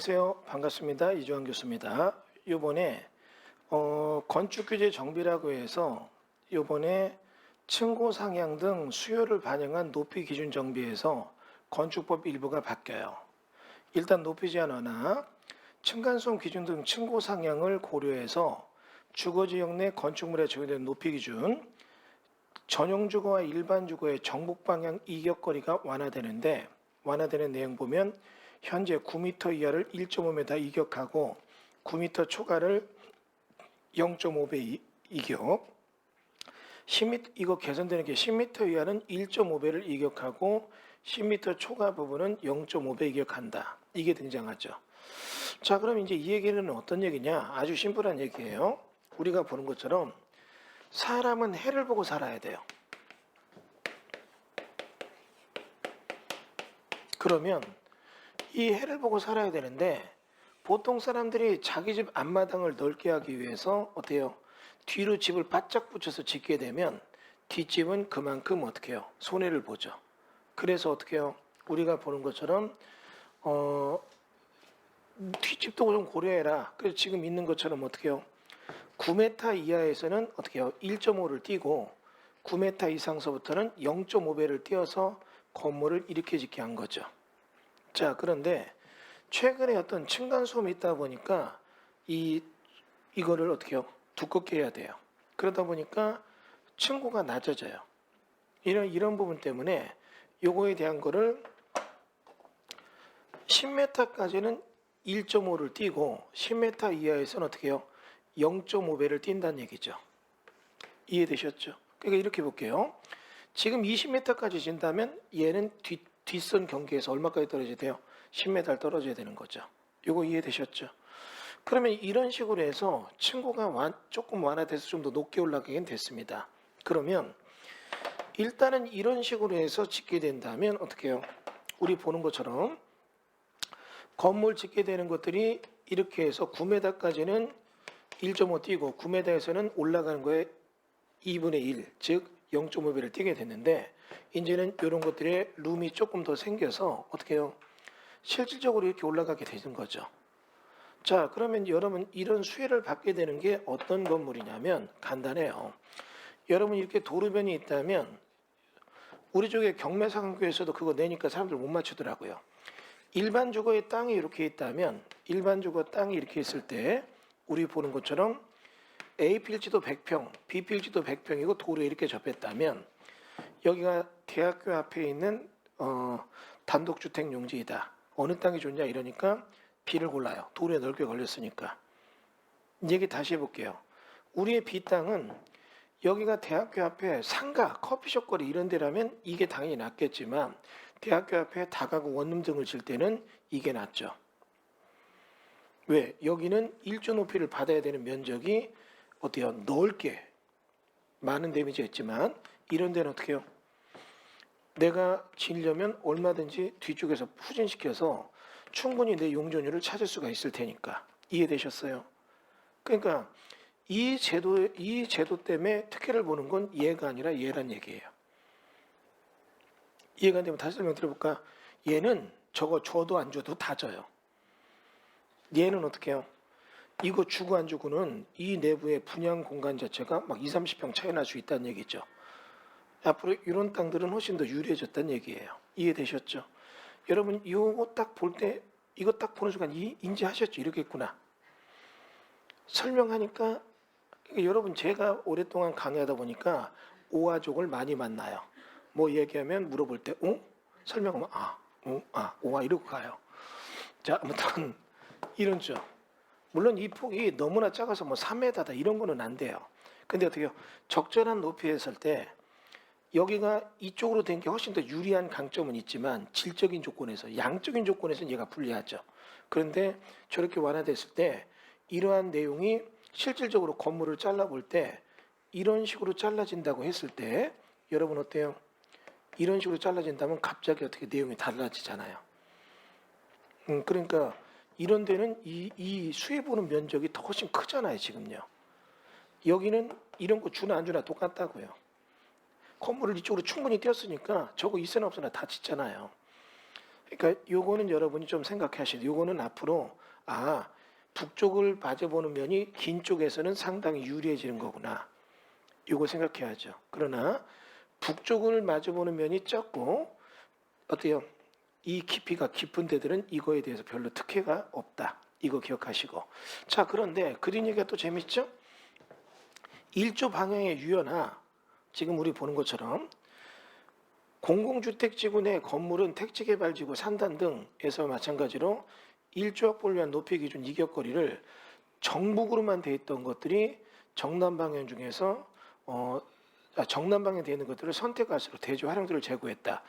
안녕하세요. 반갑습니다. 이주환 교수입니다. 요번에 건축규제 정비라고 해서 요번에 층고 상향 등 수요를 반영한 높이 기준 정비에서 건축법 일부가 바뀌어요. 일단 높이 제한 완화, 층간소음 기준 등 층고 상향을 고려해서 주거지역 내 건축물에 적용되는 높이 기준, 전용 주거와 일반 주거의 정북 방향 이격거리가 완화되는데 완화되는 내용 보면 현재 9m 이하를 1.5m 이격하고 9m 초과를 0.5배 이격, 10m 이거 개선되는 게 10m 이하는 1.5배를 이격하고 10m 초과 부분은 0.5배 이격한다. 이게 등장하죠. 자, 그럼 이제 이 얘기는 어떤 얘기냐? 아주 심플한 얘기예요. 우리가 보는 것처럼 사람은 해를 보고 살아야 돼요. 그러면 이 해를 보고 살아야 되는데 보통 사람들이 자기 집 앞마당을 넓게 하기 위해서 어때요? 뒤로 집을 바짝 붙여서 짓게 되면 뒷집은 그만큼 어떻게 해요? 손해를 보죠. 그래서 어떻게 해요? 우리가 보는 것처럼 뒷집도 좀 고려해라. 그래서 지금 있는 것처럼 어떻게 해요? 9m 이하에서는 어떻게 해요? 1.5를 띄고 9m 이상서부터는 0.5배를 띄어서 건물을 이렇게 짓게 한 거죠. 자, 그런데 최근에 어떤 층간소음이 있다 보니까 이거를 어떻게 해요? 두껍게 해야 돼요. 그러다 보니까 층고가 낮아져요. 이런 부분 때문에 요거에 대한 거를 10m까지는 1.5를 띄고 10m 이하에서는 어떻게 해요? 0.5배를 띈다는 얘기죠. 이해되셨죠? 그러니까 이렇게 볼게요. 지금 20m까지 진다면 얘는 뒷선 경계에서 얼마까지 떨어져야 돼요? 10m 떨어져야 되는 거죠. 이거 이해되셨죠? 그러면 이런 식으로 해서 층고가 조금 완화돼서 좀 더 높게 올라가긴 됐습니다. 그러면 일단은 이런 식으로 해서 짓게 된다면 어떻게 해요? 우리 보는 것처럼 건물 짓게 되는 것들이 이렇게 해서 9m까지는 1.5 띄고 9m에서는 올라가는 거에 2분의 1, 즉 0.5배를 띄게 됐는데 이제는 이런 것들의 룸이 조금 더 생겨서 어떻게 해요? 실질적으로 이렇게 올라가게 되는 거죠. 자, 그러면 여러분 이런 수혜를 받게 되는 게 어떤 건물이냐면 간단해요. 여러분 이렇게 도로변이 있다면 우리 쪽에 경매상학교에서도 그거 내니까 사람들 못 맞추더라고요. 일반 주거의 땅이 이렇게 있다면 일반 주거 땅이 이렇게 있을 때 우리 보는 것처럼 A 필지도 100평, B 필지도 100평이고 도로에 이렇게 접했다면 여기가 대학교 앞에 있는 단독주택 용지이다. 어느 땅이 좋냐 이러니까 B를 골라요. 도로에 넓게 걸렸으니까. 얘기 다시 해볼게요. 우리의 B 땅은 여기가 대학교 앞에 상가, 커피숍 거리 이런 데라면 이게 당연히 낫겠지만 대학교 앞에 다가구 원룸 등을 질 때는 이게 낫죠. 왜? 여기는 일조 높이를 받아야 되는 면적이 어때요? 넓게 많은 데미지가 있지만 이런 데는 어떻게 해요? 내가 지으려면 얼마든지 뒤쪽에서 후진시켜서 충분히 내 용적률을 찾을 수가 있을 테니까. 이해되셨어요? 그러니까 이 제도 때문에 특혜를 보는 건 얘가 아니라 얘란 얘기예요. 이해가 안 되면 다시 설명 드려볼까? 얘는 저거 줘도 안 줘도 다 져요. 얘는 어떻게 해요? 이거 주고 안 주고는 이 내부의 분양 공간 자체가 막 20, 30평 차이 날 수 있다는 얘기죠. 앞으로 이런 땅들은 훨씬 더 유리해졌다는 얘기예요. 이해되셨죠? 여러분 이거 딱 볼 때 이거 딱 보는 순간 인지하셨죠? 이렇겠구나. 설명하니까 여러분 제가 오랫동안 강의하다 보니까 오화족을 많이 만나요. 뭐 얘기하면 물어볼 때 설명하면 오화 이러고 가요. 자, 아무튼 이런죠. 물론 이 폭이 너무나 작아서 뭐 3m다 이런 거는 안 돼요. 근데 어떻게 해요? 적절한 높이에 설 때 여기가 이쪽으로 된 게 훨씬 더 유리한 강점은 있지만 질적인 조건에서 양적인 조건에서는 얘가 불리하죠. 그런데 저렇게 완화됐을 때 이러한 내용이 실질적으로 건물을 잘라볼 때 이런 식으로 잘라진다고 했을 때 여러분 어때요? 이런 식으로 잘라진다면 갑자기 어떻게 내용이 달라지잖아요. 그러니까 이런 데는 이 수해 보는 면적이 더 훨씬 크잖아요. 지금요. 여기는 이런 거 주나 안 주나 똑같다고요. 건물을 이쪽으로 충분히 띄었으니까 저거 있으나 없으나 다 짓잖아요. 그러니까 요거는 여러분이 좀 생각하셔야 돼요. 요거는 앞으로 북쪽을 맞아보는 면이 긴 쪽에서는 상당히 유리해지는 거구나. 요거 생각해야죠. 그러나 북쪽을 마주보는 면이 적고 어때요? 이 깊이가 깊은 데들은 이거에 대해서 별로 특혜가 없다. 이거 기억하시고. 자, 그런데 그림 얘기가 또 재밌죠? 일조 방향의 유연화. 지금 우리 보는 것처럼 공공주택지구 내 건물은 택지개발지구 산단 등에서 마찬가지로 1조 확보를 위한 높이 기준 이격거리를 정북으로만 돼 있던 것들이 정남 방향 중에서 정남 방향에 되어 있는 것들을 선택할수록 대조 활용도를 제고했다.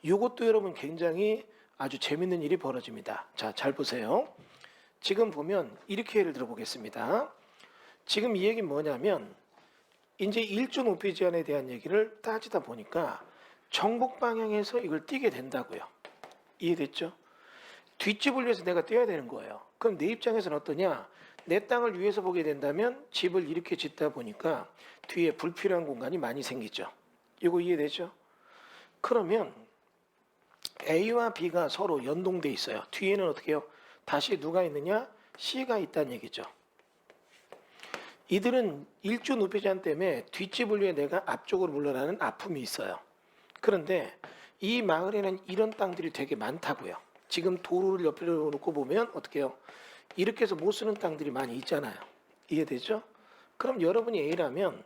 이것도 여러분 굉장히 아주 재밌는 일이 벌어집니다. 자, 잘 보세요. 지금 보면 이렇게 예를 들어 보겠습니다. 지금 이 얘기는 뭐냐면 이제 1조 높이 제한에 대한 얘기를 따지다 보니까 정북 방향에서 이걸 띄게 된다고요. 이해됐죠? 뒷집을 위해서 내가 떼야 되는 거예요. 그럼 내 입장에서는 어떠냐? 내 땅을 위에서 보게 된다면 집을 이렇게 짓다 보니까 뒤에 불필요한 공간이 많이 생기죠. 이거 이해되죠? 그러면 A와 B가 서로 연동돼 있어요. 뒤에는 어떻게 해요? 다시 누가 있느냐? C가 있다는 얘기죠. 이들은 1조 높이 제한 때문에 뒷집을 위해 내가 앞쪽으로 물러나는 아픔이 있어요. 그런데 이 마을에는 이런 땅들이 되게 많다고요. 지금 도로를 옆에 놓고 보면 어떻게 해요? 이렇게 해서 못 쓰는 땅들이 많이 있잖아요. 이해되죠? 그럼 여러분이 A라면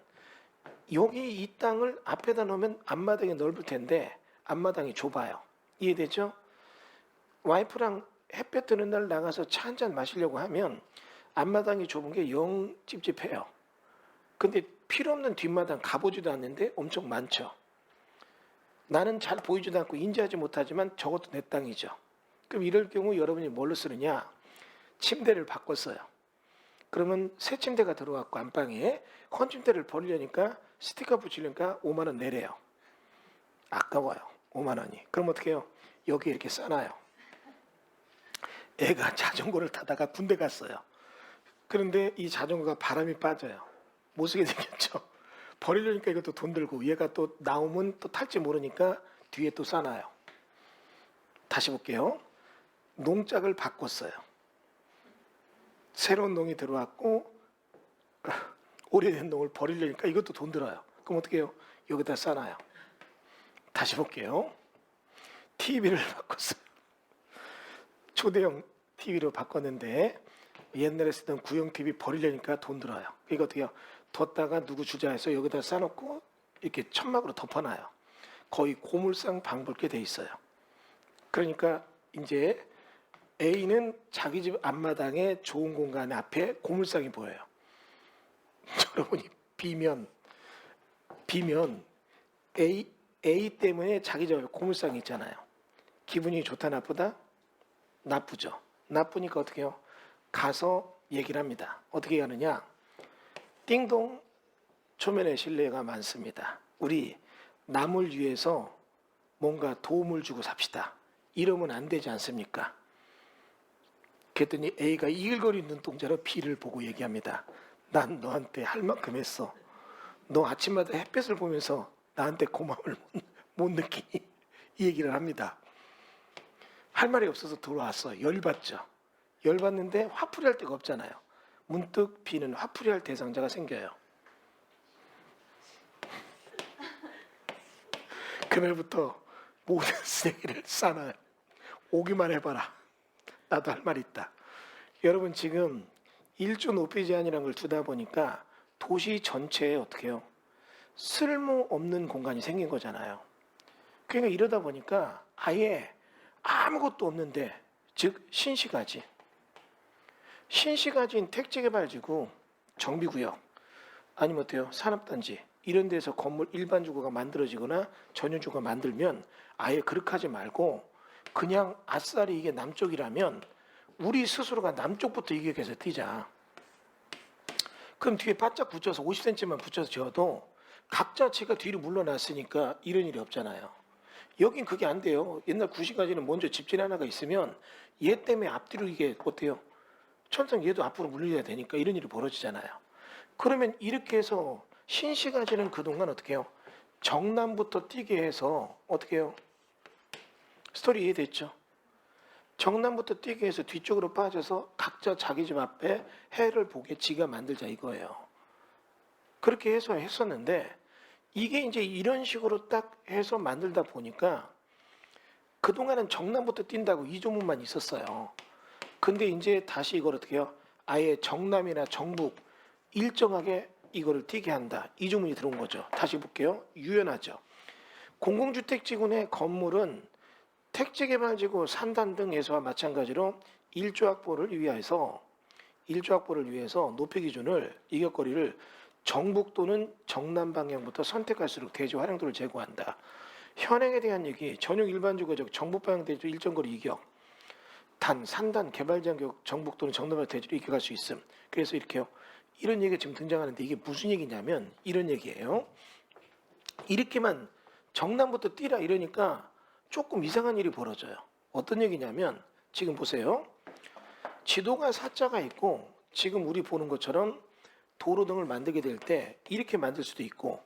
여기 이 땅을 앞에다 놓으면 앞마당이 넓을 텐데 앞마당이 좁아요. 이해되죠? 와이프랑 햇볕 드는 날 나가서 차 한잔 마시려고 하면 앞마당이 좁은 게 영 찝찝해요. 근데 필요 없는 뒷마당 가보지도 않는데 엄청 많죠. 나는 잘 보이지도 않고 인지하지 못하지만 저것도 내 땅이죠. 그럼 이럴 경우 여러분이 뭘로 쓰느냐? 침대를 바꿨어요. 그러면 새 침대가 들어왔고 안방에 헌침대를 버리려니까 스티커 붙이려니까 5만 원 내래요. 아까워요. 5만 원이. 그럼 어떻게 해요? 여기 이렇게 싸놔요. 애가 자전거를 타다가 군대 갔어요. 그런데 이 자전거가 바람이 빠져요. 못 쓰게 생겼죠. 버리려니까 이것도 돈 들고 얘가 또 나오면 또 탈지 모르니까 뒤에 또 싸놔요. 다시 볼게요. 농짝을 바꿨어요. 새로운 농이 들어왔고 오래된 농을 버리려니까 이것도 돈 들어요. 그럼 어떻게 해요? 여기다 싸놔요. 다시 볼게요. TV를 바꿨어요. 초대형 TV로 바꿨는데 옛날에 쓰던 구형 TV 버리려니까 돈 들어요. 이거 어떻게 해요? 뒀다가 누구 주자 해서 여기다 싸놓고 이렇게 천막으로 덮어놔요. 거의 고물상 방불케 돼 있어요. 그러니까 이제 A는 자기 집 앞마당에 좋은 공간 앞에 고물상이 보여요. 여러분이 B면 A 때문에 자기 집 앞에 고물상이 있잖아요. 기분이 좋다 나쁘다? 나쁘죠. 나쁘니까 어떻게 해요? 가서 얘기를 합니다. 어떻게 하느냐? 띵동, 초면에 신뢰가 많습니다. 우리 남을 위해서 뭔가 도움을 주고 삽시다. 이러면 안 되지 않습니까? 그랬더니 A가 이글거리는 눈동자로 B를 보고 얘기합니다. 난 너한테 할 만큼 했어. 너 아침마다 햇볕을 보면서 나한테 고마움을 못 느끼니? 이 얘기를 합니다. 할 말이 없어서 들어왔어. 열받죠. 열받는데 화풀이 할 데가 없잖아요. 문득 B는 화풀이 할 대상자가 생겨요. 그날부터 모든 쓰레기를 싸놔요. 오기만 해봐라. 나도 할 말 있다. 여러분 지금 1조 높이 제한이라는 걸 두다 보니까 도시 전체에 어떻게 해요? 쓸모없는 공간이 생긴 거잖아요. 그러니까 이러다 보니까 아예 아무것도 없는데, 즉 신시가지. 신시가지인 택지개발지구, 정비구역, 아니면 어때요? 산업단지 이런 데서 건물 일반 주거가 만들어지거나 전용 주거가 만들면 아예 그렇게 하지 말고 그냥 아싸리 이게 남쪽이라면 우리 스스로가 남쪽부터 이격해서 뛰자. 그럼 뒤에 바짝 붙여서 50cm만 붙여서 지어도 각자 제가 뒤로 물러났으니까 이런 일이 없잖아요. 여긴 그게 안 돼요. 옛날 구시가지는 먼저 집진 하나가 있으면 얘 때문에 앞뒤로 이게 어때요? 천상 얘도 앞으로 물려야 되니까 이런 일이 벌어지잖아요. 그러면 이렇게 해서 신시가지는 그동안 어떻게 해요? 정남부터 뛰게 해서 어떻게 해요? 스토리 이해됐죠? 정남부터 뛰게 해서 뒤쪽으로 빠져서 각자 자기 집 앞에 해를 보게 지가 만들자 이거예요. 그렇게 해서 했었는데 이게 이제 이런 식으로 딱 해서 만들다 보니까 그동안은 정남부터 뛴다고 이 조문만 있었어요. 근데 이제 다시 이걸 어떻게 해요? 아예 정남이나 정북 일정하게 이거를 뛰게 한다. 이 조문이 들어온 거죠. 다시 볼게요. 유연하죠. 공공주택지구내 건물은 택지개발지구 산단 등에서와 마찬가지로 일조 확보를 위해서 높이 기준을 이격거리를 정북 또는 정남 방향부터 선택할수록 대지 활용도를 제고한다. 현행에 대한 얘기, 전용 일반주거적 정북 방향 대지 일정 거리 이격, 단 산단 개발지역 정북 또는 정남 방향 대지로 이격할 수 있음. 그래서 이렇게요. 이런 얘기가 지금 등장하는데 이게 무슨 얘기냐면 이런 얘기예요. 이렇게만 정남부터 뛰라 이러니까 조금 이상한 일이 벌어져요. 어떤 얘기냐면 지금 보세요. 지도가 사자가 있고 지금 우리 보는 것처럼 도로 등을 만들게 될 때 이렇게 만들 수도 있고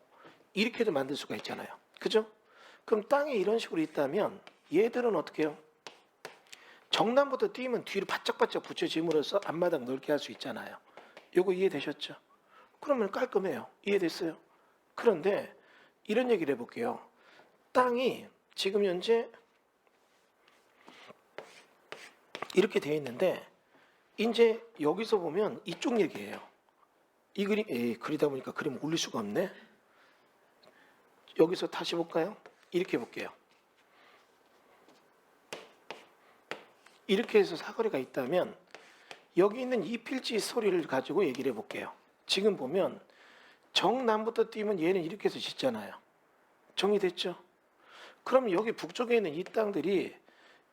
이렇게도 만들 수가 있잖아요. 그죠? 그럼 땅에 이런 식으로 있다면 얘들은 어떻게 해요? 정남부터 뛰면 뒤로 바짝바짝 붙여짐으로써 앞마당 넓게 할 수 있잖아요. 요거 이해되셨죠? 그러면 깔끔해요. 이해됐어요? 그런데 이런 얘기를 해볼게요. 땅이 지금 현재 이렇게 되어 있는데 이제 여기서 보면 이쪽 얘기예요. 이 그림 그리다 보니까 그림 올릴 수가 없네. 여기서 다시 볼까요? 이렇게 볼게요. 이렇게 해서 사거리가 있다면 여기 있는 이 필지 소리를 가지고 얘기를 해볼게요. 지금 보면 정남부터 뛰면 얘는 이렇게 해서 짓잖아요. 정리됐죠? 그럼 여기 북쪽에 있는 이 땅들이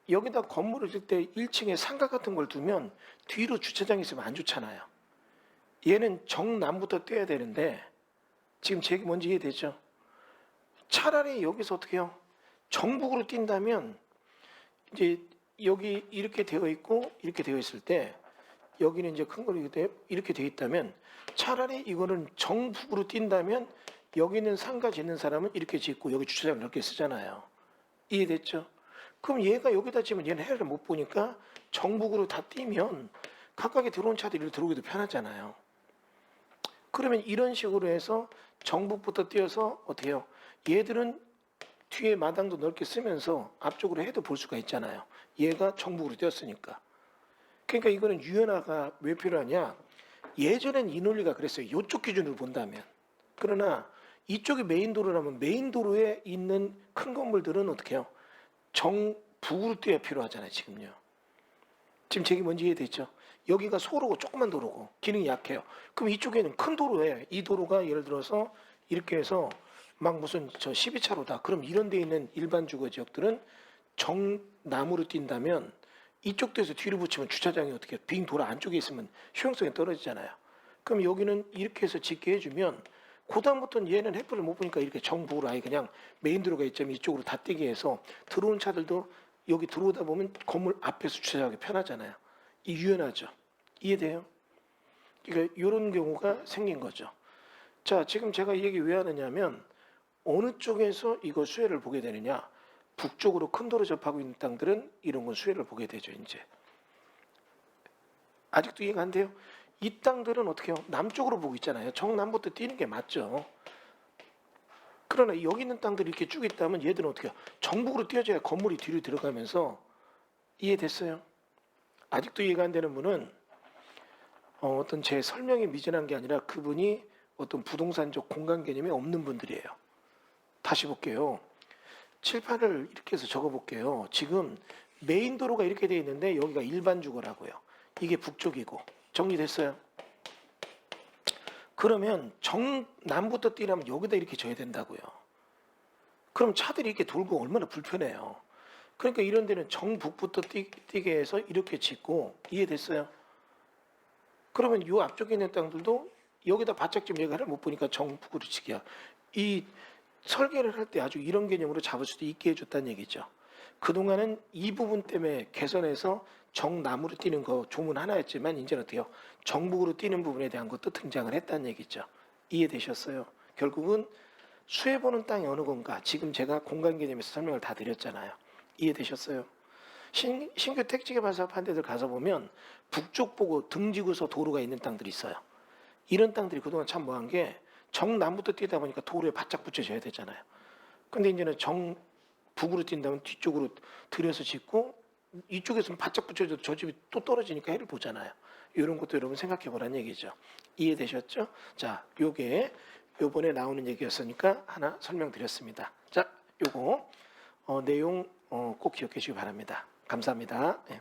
여기다 건물을 질 때 1층에 상가 같은 걸 두면 뒤로 주차장이 있으면 안 좋잖아요. 얘는 정남부터 뛰어야 되는데 지금 제 얘기 뭔지 이해되죠? 차라리 여기서 어떻게 해요? 정북으로 뛴다면 이제 여기 이렇게 되어 있고 이렇게 되어 있을 때 여기는 이제 큰 거리 이렇게 되어 있다면 차라리 이거는 정북으로 뛴다면 여기는 상가 짓는 사람은 이렇게 짓고 여기 주차장을 넓게 쓰잖아요. 이해됐죠? 그럼 얘가 여기다 지면 얘는 해를 못 보니까 정북으로 다 뛰면 각각의 들어온 차들이 들어오기도 편하잖아요. 그러면 이런 식으로 해서 정북부터 뛰어서 어떻게 해요? 얘들은 뒤에 마당도 넓게 쓰면서 앞쪽으로 해도 볼 수가 있잖아요. 얘가 정북으로 뛰었으니까. 그러니까 이거는 유연화가 왜 필요하냐? 예전엔 이 논리가 그랬어요. 이쪽 기준으로 본다면. 그러나 이쪽이 메인 도로라면 메인 도로에 있는 큰 건물들은 어떻게 해요? 정북으로 뛰어야 필요하잖아요. 지금요. 지금 제게 뭔지 이해됐죠? 여기가 소로고 조그만 도로고 기능이 약해요. 그럼 이쪽에는 큰 도로에 이 도로가 예를 들어서 이렇게 해서 막 무슨 저 12차로다. 그럼 이런 데 있는 일반 주거 지역들은 정남으로 뛴다면 이쪽 도에서 뒤로 붙이면 주차장이 어떻게 빙 도로 안쪽에 있으면 효용성이 떨어지잖아요. 그럼 여기는 이렇게 해서 짓게 해주면 그다음부터는 얘는 햇불을 못 보니까 이렇게 정북으로 아예 그냥 메인 도로가 있자면 이쪽으로 다 뛰게 해서 들어오는 차들도 여기 들어오다 보면 건물 앞에서 주차하기 편하잖아요. 이 유연하죠. 이해돼요? 그러니까 이런 경우가 생긴 거죠. 자, 지금 제가 이 얘기 왜 하느냐면 어느 쪽에서 이거 수혜를 보게 되느냐? 북쪽으로 큰 도로 접하고 있는 땅들은 이런 건 수혜를 보게 되죠. 이제 아직도 이해가 안 돼요? 이 땅들은 어떻게 해요? 남쪽으로 보고 있잖아요. 정남부터 뛰는 게 맞죠. 그러나 여기 있는 땅들이 이렇게 쭉 있다면 얘들은 어떻게 해요? 정북으로 뛰어줘야 건물이 뒤로 들어가면서 이해됐어요? 아직도 이해가 안 되는 분은 어떤 제 설명이 미진한 게 아니라 그분이 어떤 부동산적 공간 개념이 없는 분들이에요. 다시 볼게요. 칠판을 이렇게 해서 적어볼게요. 지금 메인 도로가 이렇게 되어 있는데 여기가 일반 주거라고요. 이게 북쪽이고 정리됐어요? 그러면 정남부터 뛰려면 여기다 이렇게 져야 된다고요. 그럼 차들이 이렇게 돌고 얼마나 불편해요. 그러니까 이런 데는 정북부터 뛰게 해서 이렇게 짓고 이해됐어요? 그러면 이 앞쪽에 있는 땅들도 여기다 바짝 좀 얘기를 못 보니까 정북으로 치기야. 이 설계를 할 때 아주 이런 개념으로 잡을 수도 있게 해줬다는 얘기죠. 그동안은 이 부분 때문에 개선해서 정남으로 뛰는 거 조문 하나였지만 이제는 어때요? 정북으로 뛰는 부분에 대한 것도 등장을 했다는 얘기죠. 이해되셨어요? 결국은 수혜보는 땅이 어느 건가? 지금 제가 공간 개념에서 설명을 다 드렸잖아요. 이해되셨어요? 신규 택지 개발 사업한 데들 가서 보면 북쪽 보고 등지고서 도로가 있는 땅들이 있어요. 이런 땅들이 그동안 참 뭐한 게 정남부터 뛰다 보니까 도로에 바짝 붙여져야 되잖아요. 근데 이제는 정북으로 뛴다면 뒤쪽으로 들여서 짓고 이쪽에서는 바짝 붙여져도 저 집이 또 떨어지니까 해를 보잖아요. 이런 것도 여러분 생각해 보라는 얘기죠. 이해되셨죠? 자, 요게 요번에 나오는 얘기였으니까 하나 설명드렸습니다. 자, 요거 내용 꼭 기억해 주시기 바랍니다. 감사합니다. 네.